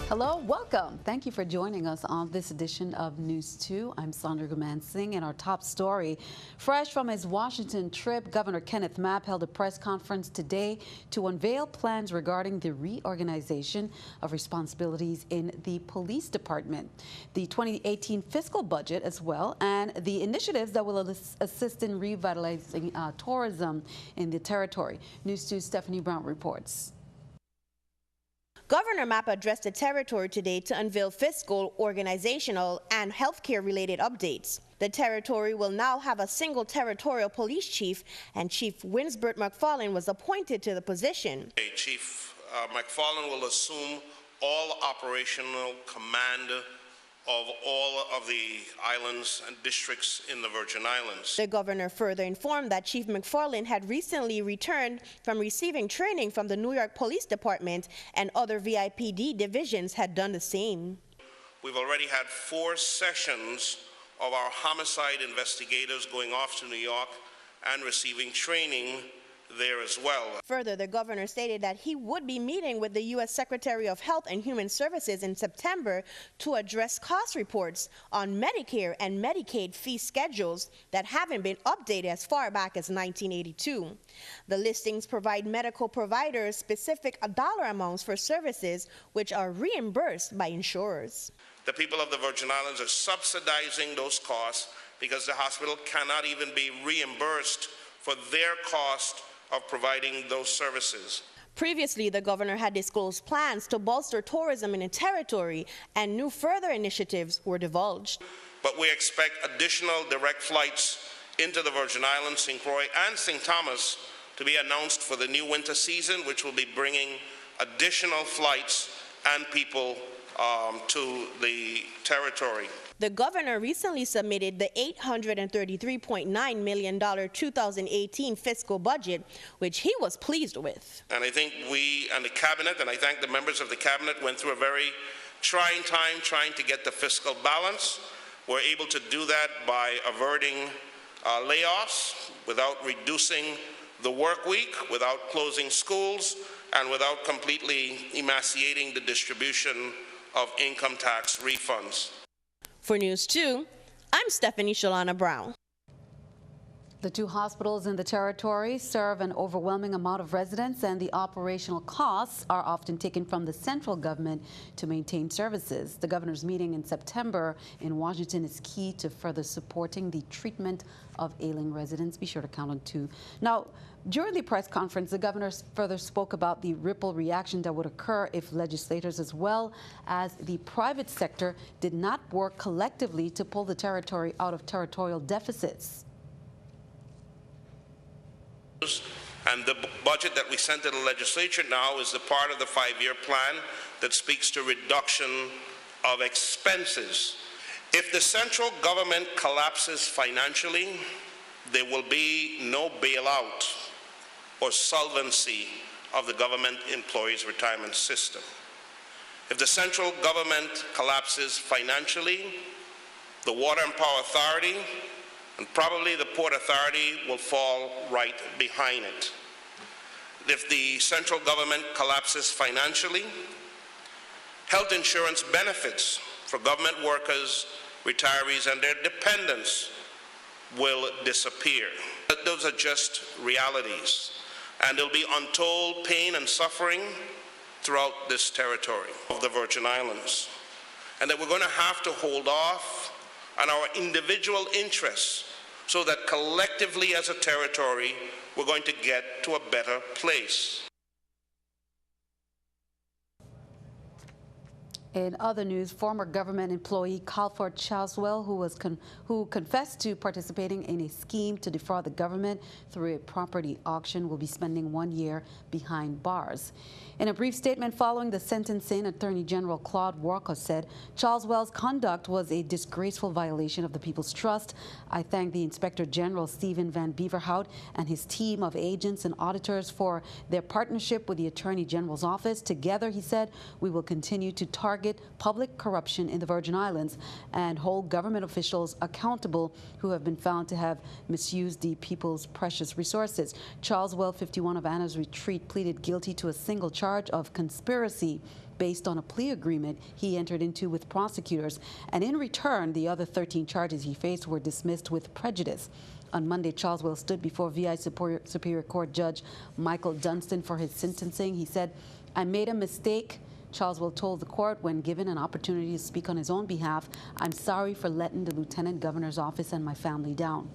Hello, welcome. Thank you for joining us on this edition of News 2. I'm Sandra Gumansing, and our top story. Fresh from his Washington trip, Governor Kenneth Mapp held a press conference today to unveil plans regarding the reorganization of responsibilities in the police department, the 2018 fiscal budget as well, and the initiatives that will assist in revitalizing tourism in the territory. News 2's Stephanie Brown reports. Governor Mapp addressed the territory today to unveil fiscal, organizational, and healthcare-related updates. The territory will now have a single territorial police chief, and Chief Winsbert McFarlane was appointed to the position. Chief McFarlane will assume all operational command of all of the islands and districts in the Virgin Islands. The governor further informed that Chief McFarlane had recently returned from receiving training from the New York Police Department, and other VIPD divisions had done the same. We've already had 4 sessions of our homicide investigators going off to New York and receiving training there as well. Further, the governor stated that he would be meeting with the U.S. Secretary of Health and Human Services in September to address cost reports on Medicare and Medicaid fee schedules that haven't been updated as far back as 1982. The listings provide medical providers specific dollar amounts for services which are reimbursed by insurers. The people of the Virgin Islands are subsidizing those costs because the hospital cannot even be reimbursed for their cost of providing those services. Previously, the governor had disclosed plans to bolster tourism in the territory, and new further initiatives were divulged. But we expect additional direct flights into the Virgin Islands, St. Croix, and St. Thomas to be announced for the new winter season, which will be bringing additional flights and people to the territory. The governor recently submitted the $833.9 million 2018 fiscal budget, which he was pleased with. And I think we and the cabinet, and I thank the members of the cabinet, went through a very trying time trying to get the fiscal balance. We're able to do that by averting layoffs, without reducing the work week, without closing schools, and without completely emaciating the distribution of income tax refunds. For News 2, I'm Stephanie Shalana Brown. The 2 hospitals in the territory serve an overwhelming amount of residents, and the operational costs are often taken from the central government to maintain services. The governor's meeting in September in Washington is key to further supporting the treatment of ailing residents. Be sure to count on 2. Now, during the press conference, the governor further spoke about the ripple reaction that would occur if legislators as well as the private sector did not work collectively to pull the territory out of territorial deficits. And the budget that we sent to the legislature now is the part of the 5-year plan that speaks to reduction of expenses. If the central government collapses financially, there will be no bailout or solvency of the government employees' retirement system. If the central government collapses financially, the Water and Power Authority and probably the Port Authority will fall right behind it. If the central government collapses financially, health insurance benefits for government workers, retirees, and their dependents will disappear. But those are just realities, and there'll be untold pain and suffering throughout this territory of the Virgin Islands, and that we're going to have to hold off on our individual interests so that collectively as a territory, we're going to get to a better place. In other news, former government employee Calford Chaswell, who confessed to participating in a scheme to defraud the government through a property auction, will be spending 1 year behind bars. In a brief statement following the sentencing, Attorney General Claude Walker said Chaswell's conduct was a disgraceful violation of the people's trust. I thank the Inspector General Stephen Van Beverhout and his team of agents and auditors for their partnership with the Attorney General's office. Together, he said, we will continue to target target public corruption in the Virgin Islands and hold government officials accountable who have been found to have misused the people's precious resources. Charles Well, 51 of Anna's Retreat, pleaded guilty to a single charge of conspiracy based on a plea agreement he entered into with prosecutors, and in return, the other 13 charges he faced were dismissed with prejudice. On Monday, Charles Well stood before VI Superior Court Judge Michael Dunstan for his sentencing. He said, "I made a mistake." Charles Well told the court when given an opportunity to speak on his own behalf, "I'm sorry for letting the Lieutenant Governor's office and my family down."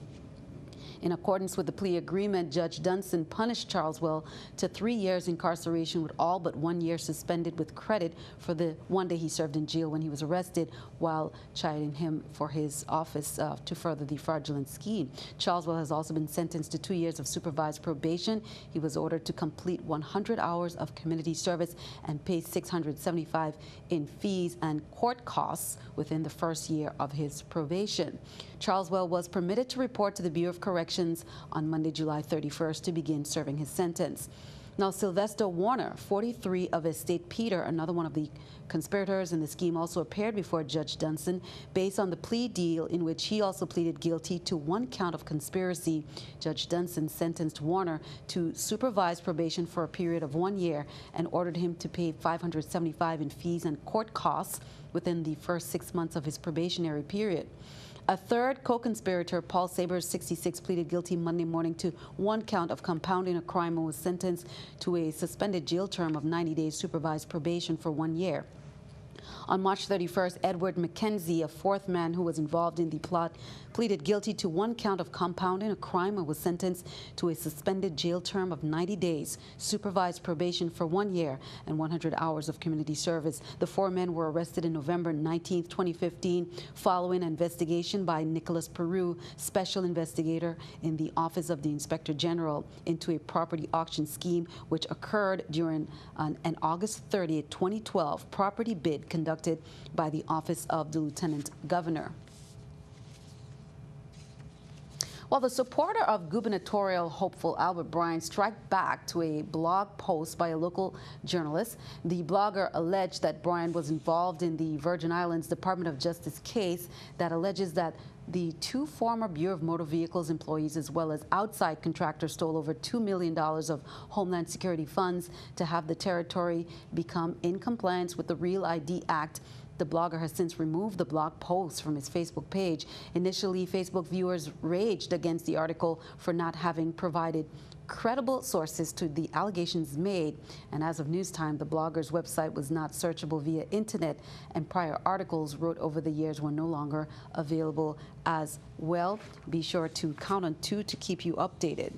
In accordance with the plea agreement, Judge Dunstan punished Charles Well to 3 years incarceration with all but 1 year suspended with credit for the 1 day he served in jail when he was arrested, while chiding him for his office to further the fraudulent scheme. Charles Well has also been sentenced to 2 years of supervised probation. He was ordered to complete 100 hours of community service and pay $675 in fees and court costs within the first year of his probation. Charles Well was permitted to report to the Bureau of Corrections on Monday, July 31st, to begin serving his sentence. Now, Sylvester Warner, 43 of Estate Peter, another one of the conspirators in the scheme, also appeared before Judge Dunstan based on the plea deal in which he also pleaded guilty to 1 count of conspiracy. Judge Dunstan sentenced Warner to supervised probation for a period of 1 year and ordered him to pay $575 in fees and court costs within the first 6 months of his probationary period. A third co-conspirator, Paul Sabers, 66, pleaded guilty Monday morning to 1 count of compounding a crime and was sentenced to a suspended jail term of 90 days supervised probation for 1 year. On March 31st, Edward McKenzie, a 4th man who was involved in the plot, pleaded guilty to 1 count of compounding a crime and was sentenced to a suspended jail term of 90 days, supervised probation for 1 year, and 100 hours of community service. The 4 men were arrested in November 19, 2015, following an investigation by Nicholas Peru, special investigator in the Office of the Inspector General, into a property auction scheme which occurred during an August 30, 2012 property bid conducted by the Office of the Lieutenant Governor. While the supporter of gubernatorial hopeful Albert Bryan struck back to a blog post by a local journalist, the blogger alleged that Bryan was involved in the Virgin Islands Department of Justice case that alleges that the 2 former Bureau of Motor Vehicles employees, as well as outside contractors, stole over $2 million of Homeland Security funds to have the territory become in compliance with the Real ID Act. The blogger has since removed the blog post from his Facebook page. Initially, Facebook viewers raged against the article for not having provided credible sources to the allegations made, and as of news time, the blogger's website was not searchable via internet, and prior articles wrote over the years were no longer available as well. Be sure to count on 2 to keep you updated.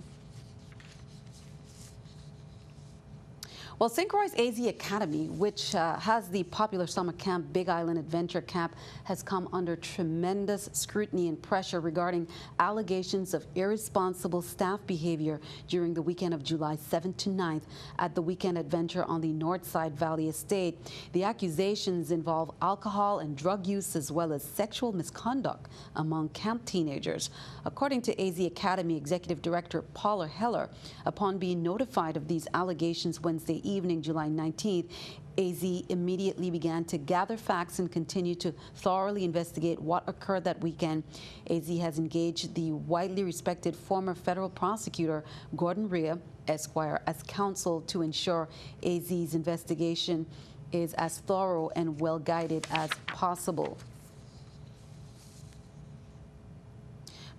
Well, St. Croix's AZ Academy, which has the popular summer camp Big Island Adventure Camp, has come under tremendous scrutiny and pressure regarding allegations of irresponsible staff behavior during the weekend of July 7th to 9th at the Weekend Adventure on the Northside Valley Estate. The accusations involve alcohol and drug use as well as sexual misconduct among camp teenagers. According to AZ Academy Executive Director Paula Heller, upon being notified of these allegations Wednesday evening, July 19th, AZ immediately began to gather facts and continue to thoroughly investigate what occurred that weekend. AZ has engaged the widely respected former federal prosecutor Gordon Rhea, Esquire, as counsel to ensure AZ's investigation is as thorough and well-guided as possible.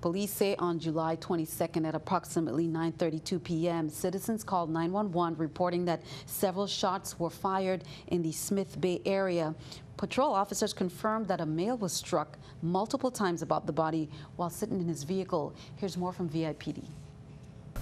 Police say on July 22nd at approximately 9:32 p.m., citizens called 911 reporting that several shots were fired in the Smith Bay area. Patrol officers confirmed that a male was struck multiple times about the body while sitting in his vehicle. Here's more from VIPD.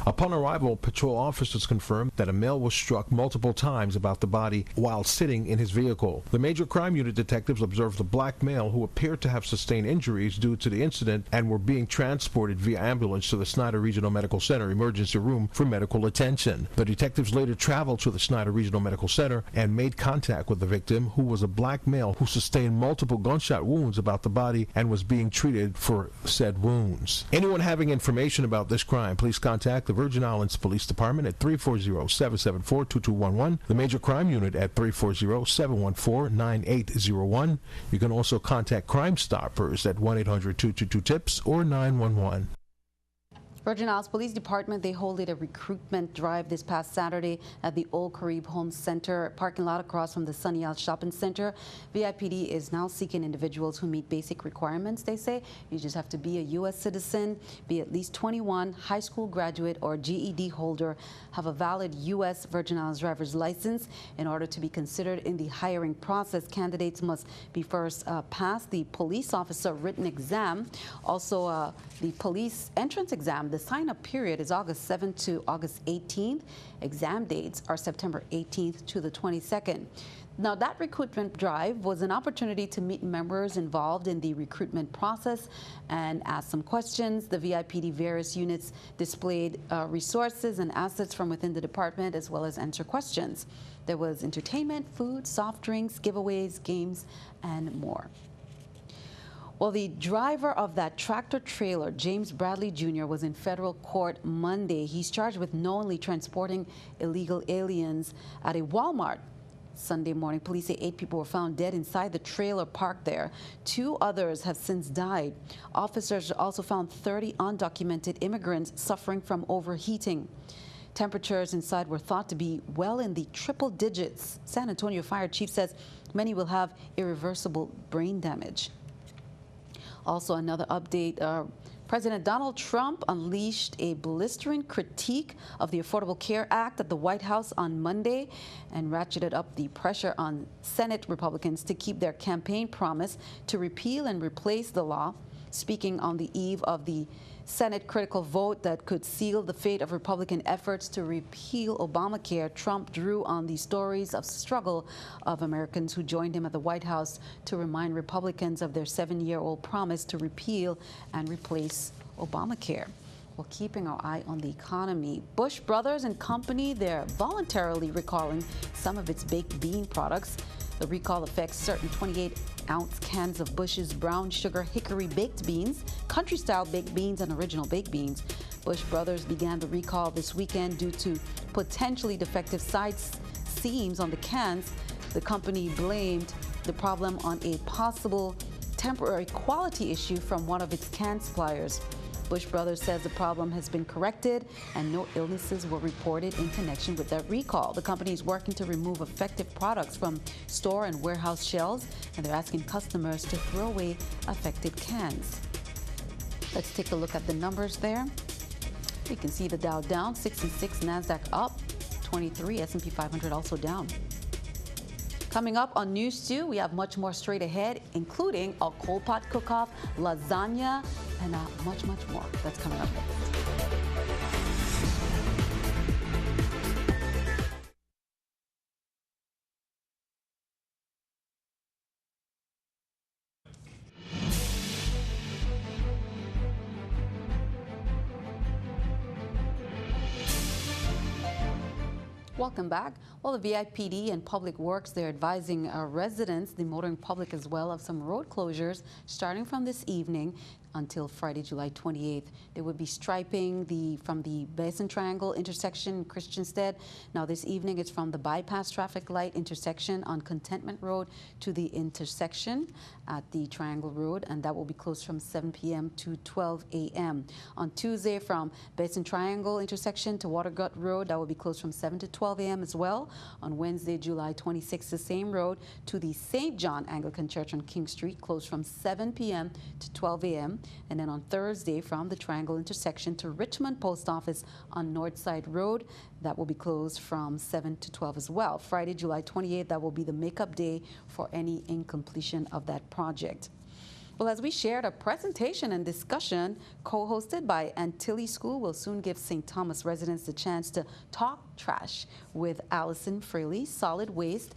Upon arrival, patrol officers confirmed that a male was struck multiple times about the body while sitting in his vehicle. The major crime unit detectives observed a black male who appeared to have sustained injuries due to the incident and were being transported via ambulance to the Snyder Regional Medical Center emergency room for medical attention. The detectives later traveled to the Snyder Regional Medical Center and made contact with the victim, who was a black male who sustained multiple gunshot wounds about the body and was being treated for said wounds. Anyone having information about this crime, please contact contact the Virgin Islands Police Department at 340-774-2211, the Major Crime Unit at 340-714-9801. You can also contact Crime Stoppers at 1-800-222-TIPS or 911. Virgin Islands Police Department, they holded a recruitment drive this past Saturday at the Old Carib Home Center parking lot across from the Sunny Isles Shopping Center. VIPD is now seeking individuals who meet basic requirements, they say. You just have to be a U.S. citizen, be at least 21, high school graduate or GED holder, have a valid U.S. Virgin Islands driver's license. In order to be considered in the hiring process, candidates must be first pass the police officer written exam, also the police entrance exam. The sign-up period is August 7th to August 18th. Exam dates are September 18th to the 22nd. Now, that recruitment drive was an opportunity to meet members involved in the recruitment process and ask some questions. The VIPD various units displayed resources and assets from within the department, as well as answer questions. There was entertainment, food, soft drinks, giveaways, games, and more. Well, the driver of that tractor trailer, James Bradley Jr., was in federal court Monday. He's charged with knowingly transporting illegal aliens at a Walmart. Sunday morning, police say 8 people were found dead inside the trailer parked there. 2 others have since died. Officers also found 30 undocumented immigrants suffering from overheating. Temperatures inside were thought to be well in the triple digits. San Antonio Fire Chief says many will have irreversible brain damage. Also, another update, President Donald Trump unleashed a blistering critique of the Affordable Care Act at the White House on Monday and ratcheted up the pressure on Senate Republicans to keep their campaign promise to repeal and replace the law. Speaking on the eve of the Senate critical vote that could seal the fate of Republican efforts to repeal Obamacare, Trump drew on the stories of struggle of Americans who joined him at the White House to remind Republicans of their 7-year-old promise to repeal and replace Obamacare. Well, keeping our eye on the economy, Bush Brothers and Company, they're voluntarily recalling some of its baked bean products. The recall affects certain 28-ounce cans of Bush's brown sugar hickory baked beans, country-style baked beans, and original baked beans. Bush Brothers began the recall this weekend due to potentially defective side seams on the cans. The company blamed the problem on a possible temporary quality issue from one of its can suppliers. Bush Brothers says the problem has been corrected and no illnesses were reported in connection with that recall. The company is working to remove affected products from store and warehouse shelves, and they're asking customers to throw away affected cans. Let's take a look at the numbers there. You can see the Dow down 66, NASDAQ up 23, S&P 500 also down. Coming up on News 2, we have much more straight ahead, including a cold pot cook-off, lasagna, and much, much more. That's coming up next. Welcome back. Well, the VIPD and Public Works, they're advising residents, the motoring public as well, of some road closures starting from this evening until Friday, July 28th. They would be striping from the Basin Triangle intersection in Christiansted. Now this evening it's from the bypass traffic light intersection on Contentment Road to the intersection at the Triangle Road, and that will be closed from 7 p.m. to 12 a.m. On Tuesday from Basin Triangle intersection to Watergut Road, that will be closed from 7 to 12 a.m. as well. On Wednesday, July 26th, the same road to the St. John Anglican Church on King Street, closed from 7 p.m. to 12 a.m. And then on Thursday, from the Triangle intersection to Richmond Post Office on Northside Road, that will be closed from 7 to 12 as well. Friday, July 28th, that will be the makeup day for any incompletion of that project. Well, as we shared, a presentation and discussion co-hosted by Antilles School will soon give St. Thomas residents the chance to talk trash with Allison Fraley, solid waste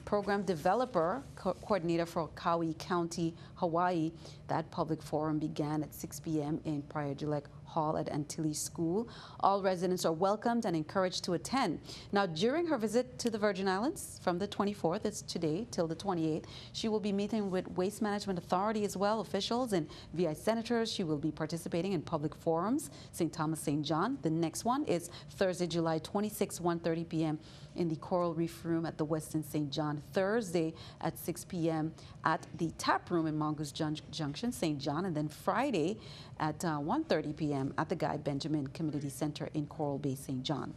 program developer, coordinator for Kauai County, Hawaii. That public forum began at 6 p.m. in Praia de Lake Hall at Antilles School. All residents are welcomed and encouraged to attend. Now, during her visit to the Virgin Islands from the 24th, it's today, till the 28th, she will be meeting with Waste Management Authority as well, officials and VI senators. She will be participating in public forums, St. Thomas, St. John. The next one is Thursday, July 26, 1:30 p.m. in the Coral Reef Room at the Westin St. John. Thursday at 6 p.m. at the Tap Room in Mongoose Junction, St. John. And then Friday at 1:30 p.m. at the Guy Benjamin Community Center in Coral Bay, St. John.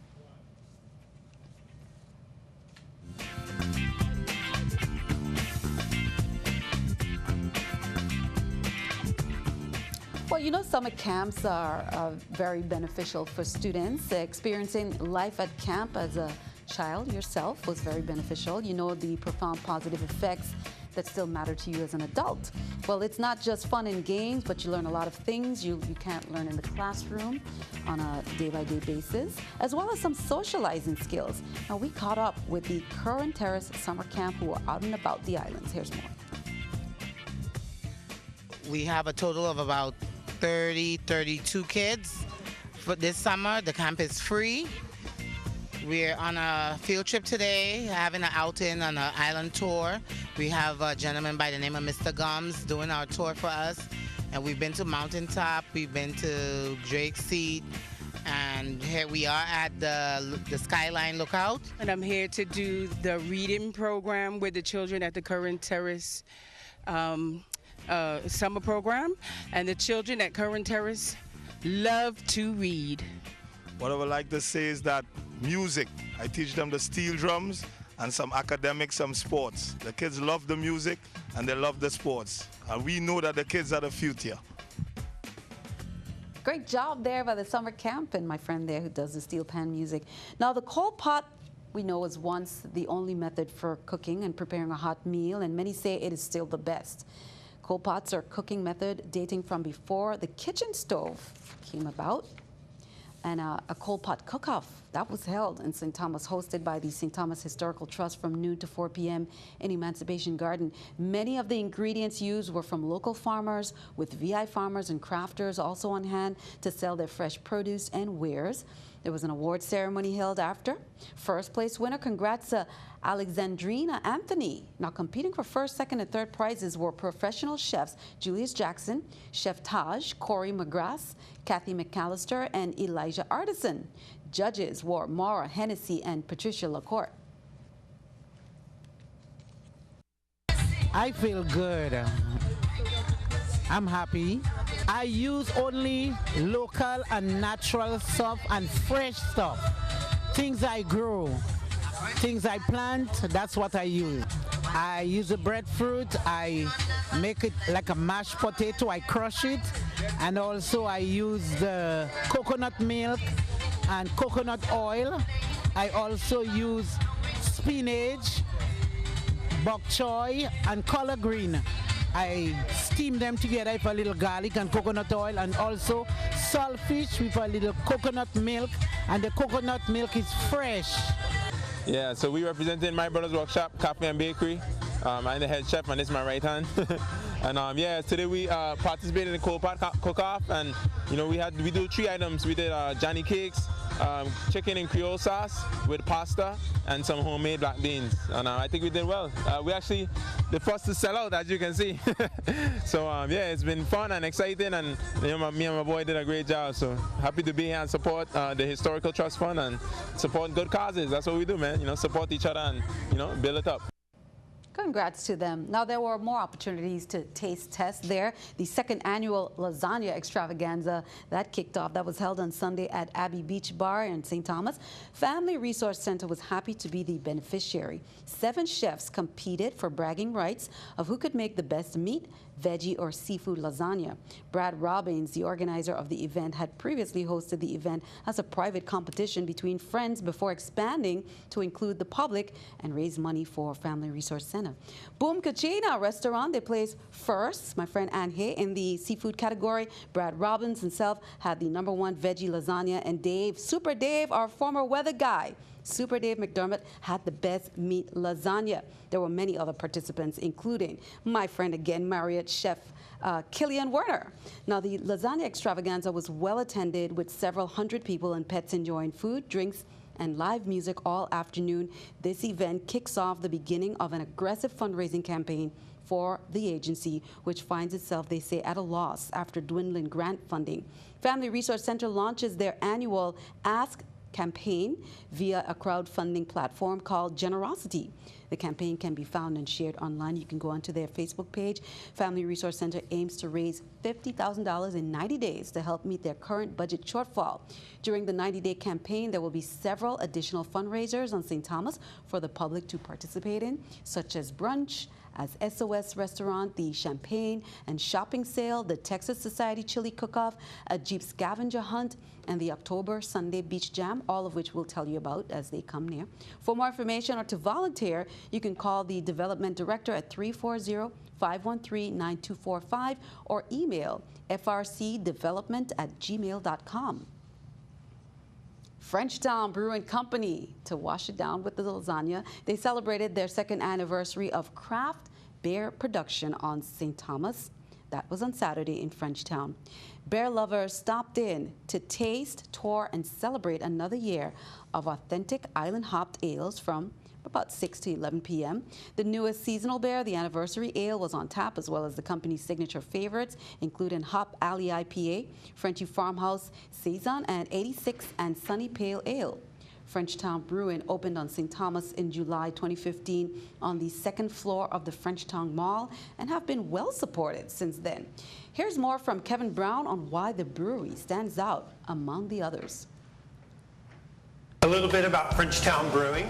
Well, you know, summer camps are very beneficial for students. Experiencing life at camp as a child yourself was very beneficial. You know the profound positive effects that still matter to you as an adult. Well, it's not just fun and games, but you learn a lot of things you can't learn in the classroom on a day-by-day basis, as well as some socializing skills. Now, we caught up with the Current Terrace Summer Camp who are out and about the islands. Here's more. We have a total of about 32 kids for this summer. The camp is free. We're on a field trip today, having an outing on an island tour. We have a gentleman by the name of Mr. Gums doing our tour for us. And we've been to Mountaintop, we've been to Drake's Seat, and here we are at the Skyline Lookout. And I'm here to do the reading program with the children at the Current Terrace summer program. And the children at Current Terrace love to read. What I would like to say is that music, I teach them the steel drums and some academics, some sports. The kids love the music and they love the sports. And we know that the kids are the future. Great job there by the summer camp and my friend there who does the steel pan music. Now, the coal pot we know was once the only method for cooking and preparing a hot meal, and many say it is still the best. Coal pots are a cooking method dating from before the kitchen stove came about. And a coal pot cook-off that was held in St. Thomas, hosted by the St. Thomas Historical Trust from noon to 4 p.m. in Emancipation Garden. Many of the ingredients used were from local farmers, with VI farmers and crafters also on hand to sell their fresh produce and wares. There was an award ceremony held after. First place winner, congrats to Alexandrina Anthony. Now, competing for first, second, and third prizes were professional chefs Julius Jackson, Chef Taj, Corey McGrath, Kathy McAllister, and Elijah Artisan. Judges were Maura Hennessy and Patricia LaCourte. I feel good. I'm happy. I use only local and natural stuff and fresh stuff. Things I grow, things I plant, that's what I use. I use the breadfruit, I make it like a mashed potato, I crush it, and also I use the coconut milk and coconut oil. I also use spinach, bok choy, and collard green. I steam them together with a little garlic and coconut oil, and also saltfish with a little coconut milk, and the coconut milk is fresh. Yeah, so we representing My Brother's Workshop, Cafe and Bakery. I'm the head chef and this is my right hand. And yeah, today we participated in the coal pot cook-off, and you know we do 3 items. We did Johnny cakes, chicken and Creole sauce with pasta, and some homemade black beans. And I think we did well. We actually the first to sell out, as you can see. So yeah, it's been fun and exciting, and you know, me and my boy did a great job. So happy to be here and support the Historical Trust Fund and support good causes. That's what we do, man. You know, support each other and you know build it up. Congrats to them. Now, there were more opportunities to taste test there. The second annual lasagna extravaganza that kicked off, that was held on Sunday at Abbey Beach Bar in St. Thomas. Family Resource Center was happy to be the beneficiary. 7 chefs competed for bragging rights of who could make the best meat, veggie, or seafood lasagna. Brad Robbins, the organizer of the event, had previously hosted the event as a private competition between friends before expanding to include the public and raise money for Family Resource Center. Boom Cucina restaurant, they placed first, my friend Ann Hay, in the seafood category. Brad Robbins himself had the #1 veggie lasagna, and Dave, Super Dave, our former weather guy, Super Dave McDermott, had the best meat lasagna. There were many other participants, including my friend again, Marriott chef Killian Werner. Now, the lasagna extravaganza was well attended with several hundred people and pets enjoying food, drinks, and live music all afternoon. This event kicks off the beginning of an aggressive fundraising campaign for the agency, which finds itself, they say, at a loss after dwindling grant funding. Family Resource Center launches their annual Ask campaign via a crowdfunding platform called Generosity. The campaign can be found and shared online. You can go onto their Facebook page. Family Resource Center aims to raise $50,000 in 90 days to help meet their current budget shortfall. During the 90-day campaign, there will be several additional fundraisers on St. Thomas for the public to participate in, such as brunch, as SOS Restaurant, the Champagne and Shopping Sale, the Texas Society Chili Cook-Off, a Jeep Scavenger Hunt, and the October Sunday Beach Jam, all of which we'll tell you about as they come near. For more information or to volunteer, you can call the Development Director at 340-513-9245 or email frcdevelopment@gmail.com. Frenchtown Brewing Company, to wash it down with the lasagna, they celebrated their 2nd anniversary of craft beer production on St. Thomas. That was on Saturday in Frenchtown. Beer lovers stopped in to taste, tour, and celebrate another year of authentic island-hopped ales from about 6 to 11 p.m. The newest seasonal beer, the Anniversary Ale, was on tap, as well as the company's signature favorites, including Hop Alley IPA, Frenchy Farmhouse Saison, and 86 and Sunny Pale Ale. Frenchtown Brewing opened on St. Thomas in July 2015 on the 2nd floor of the Frenchtown Mall and have been well supported since then. Here's more from Kevin Brown on why the brewery stands out among the others. A little bit about Frenchtown Brewing.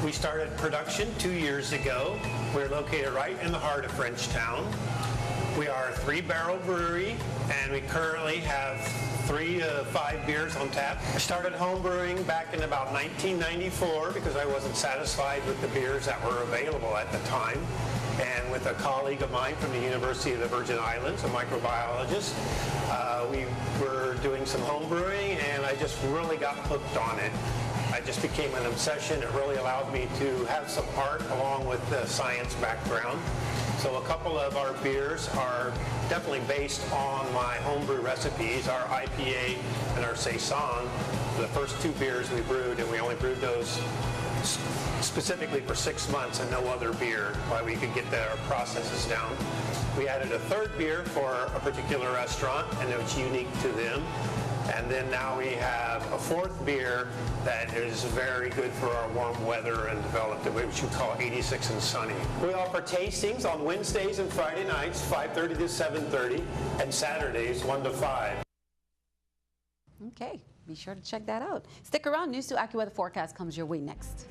We started production 2 years ago. We're located right in the heart of Frenchtown. We are a 3-barrel brewery, and we currently have 3 to 5 beers on tap. I started home brewing back in about 1994 because I wasn't satisfied with the beers that were available at the time. And with a colleague of mine from the University of the Virgin Islands, a microbiologist, we were doing some home brewing, and I just really got hooked on it. I just became an obsession. It really allowed me to have some art along with the science background. So a couple of our beers are definitely based on my homebrew recipes, our IPA and our Saison. The first 2 beers we brewed, and we only brewed those specifically for 6 months and no other beer, while we could get our processes down. We added a 3rd beer for a particular restaurant, and it was unique to them. And then now we have a 4th beer that is very good for our warm weather and developed, which we call 86 and Sunny. We offer tastings on Wednesdays and Friday nights, 5:30 to 7:30, and Saturdays, 1 to 5. Okay, be sure to check that out. Stick around. News 2 AccuWeather forecast comes your way next.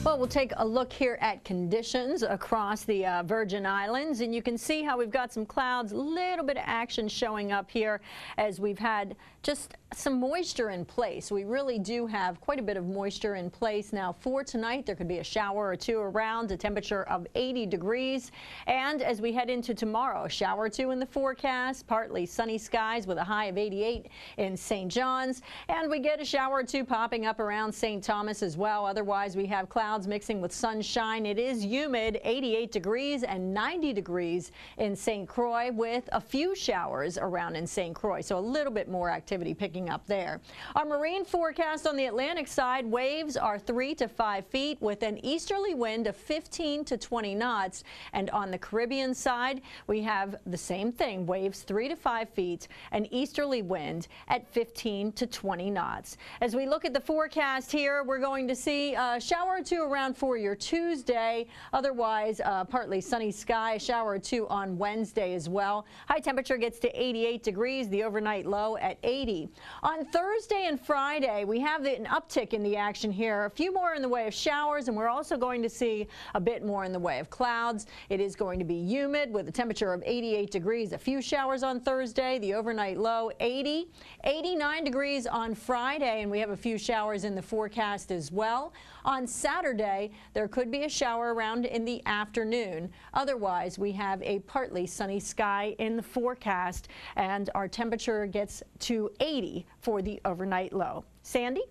Well, we'll take a look here at conditions across the Virgin Islands, and you can see how we've got some clouds, a little bit of action showing up here as we've had just some moisture in place. We really do have quite a bit of moisture in place. Now for tonight, there could be a shower or 2 around, a temperature of 80 degrees. And as we head into tomorrow, a shower or 2 in the forecast, partly sunny skies with a high of 88 in St. John's. And we get a shower or 2 popping up around St. Thomas as well. Otherwise, we have clouds mixing with sunshine. It is humid, 88 degrees and 90 degrees in St. Croix, with a few showers around in St. Croix. So a little bit more activity picking up there. Our marine forecast on the Atlantic side, waves are 3 to 5 feet with an easterly wind of 15 to 20 knots. And on the Caribbean side, we have the same thing, waves 3 to 5 feet, an easterly wind at 15 to 20 knots. As we look at the forecast here, we're going to see a shower or 2 around for your Tuesday. Otherwise, partly sunny sky, a shower or two on Wednesday as well. High temperature gets to 88 degrees, the overnight low at 80. On Thursday and Friday, we have an uptick in the action here. A few more in the way of showers, and we're also going to see a bit more in the way of clouds. It is going to be humid with a temperature of 88 degrees. A few showers on Thursday, the overnight low 80. 89 degrees on Friday, and we have a few showers in the forecast as well. On Saturday, there could be a shower around in the afternoon. Otherwise, we have a partly sunny sky in the forecast, and our temperature gets to 80 for the overnight low. Sandy?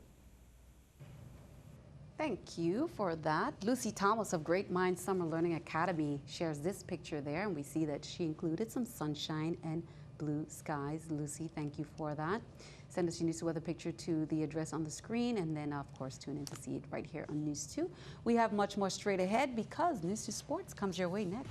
Thank you for that. Lucy Thomas of Great Minds Summer Learning Academy shares this picture there, and we see that she included some sunshine and blue skies. Lucy, thank you for that. Send us your news to weather picture to the address on the screen, and then, of course, tune in to see it right here on News 2. We have much more straight ahead because News 2 Sports comes your way next.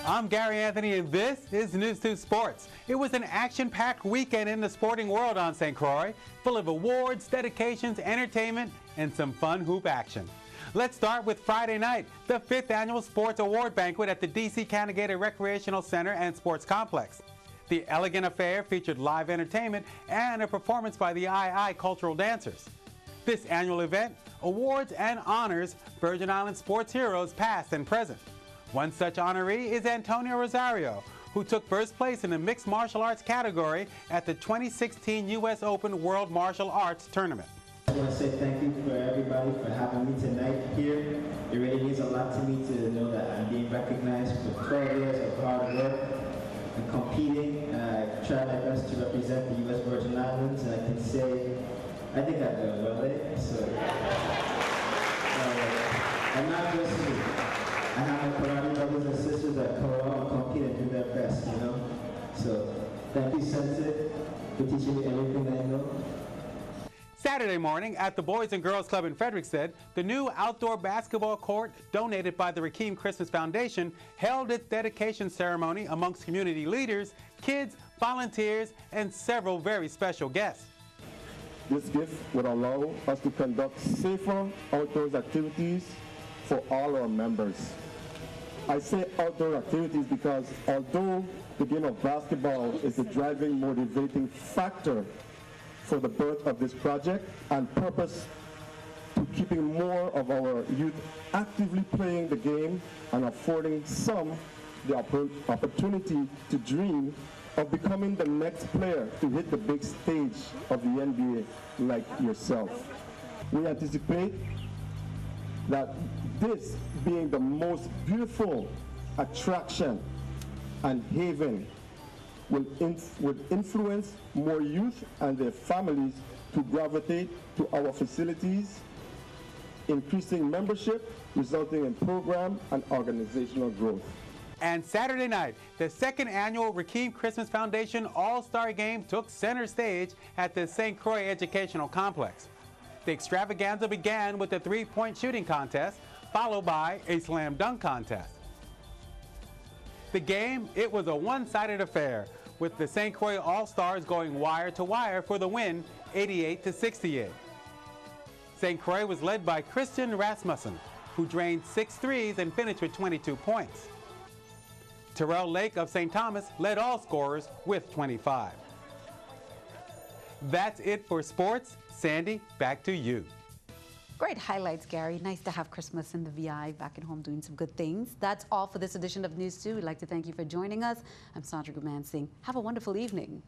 I'm Gary Anthony, and this is News 2 Sports. It was an action-packed weekend in the sporting world on St. Croix, full of awards, dedications, entertainment, and some fun hoop action. Let's start with Friday night, the 5th Annual Sports Award Banquet at the D.C. Cannegated Recreational Center and Sports Complex. The elegant affair featured live entertainment and a performance by the II Cultural Dancers. This annual event awards and honors Virgin Islands sports heroes past and present. One such honoree is Antonio Rosario, who took first place in the mixed martial arts category at the 2016 U.S. Open World Martial Arts Tournament. I want to say thank you for everybody for having me tonight here. It really means a lot to me to know that I'm being recognized for 12 years of hard work and competing. I try my best to represent the U.S. Virgin Islands, and I can say I think I've done well at it. So, I'm not just me. I have my karate brothers and sisters that come out and compete and do their best, you know? So, thank you, Sensei, for teaching me everything I know. Saturday morning at the Boys and Girls Club in Frederiksted, the new outdoor basketball court donated by the Rakeem Christmas Foundation held its dedication ceremony amongst community leaders, kids, volunteers, and several very special guests. This gift would allow us to conduct safer outdoors activities for all our members. I say outdoor activities because although the game of basketball is the driving, motivating factor for the birth of this project and purpose to keeping more of our youth actively playing the game and affording some the opportunity to dream of becoming the next player to hit the big stage of the NBA like yourself. We anticipate that this being the most beautiful attraction and haven would influence more youth and their families to gravitate to our facilities, increasing membership, resulting in program and organizational growth. And Saturday night, the second annual Rakeem Christmas Foundation All-Star Game took center stage at the St. Croix Educational Complex. The extravaganza began with a three-point shooting contest, followed by a slam dunk contest. The game, it was a one-sided affair, with the St. Croix All-Stars going wire to wire for the win, 88-68. St. Croix was led by Christian Rasmussen, who drained 6 threes and finished with 22 points. Terrell Lake of St. Thomas led all scorers with 25. That's it for sports. Sandy, back to you. Great highlights, Gary. Nice to have Christmas in the VI back at home doing some good things. That's all for this edition of News 2. We'd like to thank you for joining us. I'm Sandra Gumansing. Have a wonderful evening.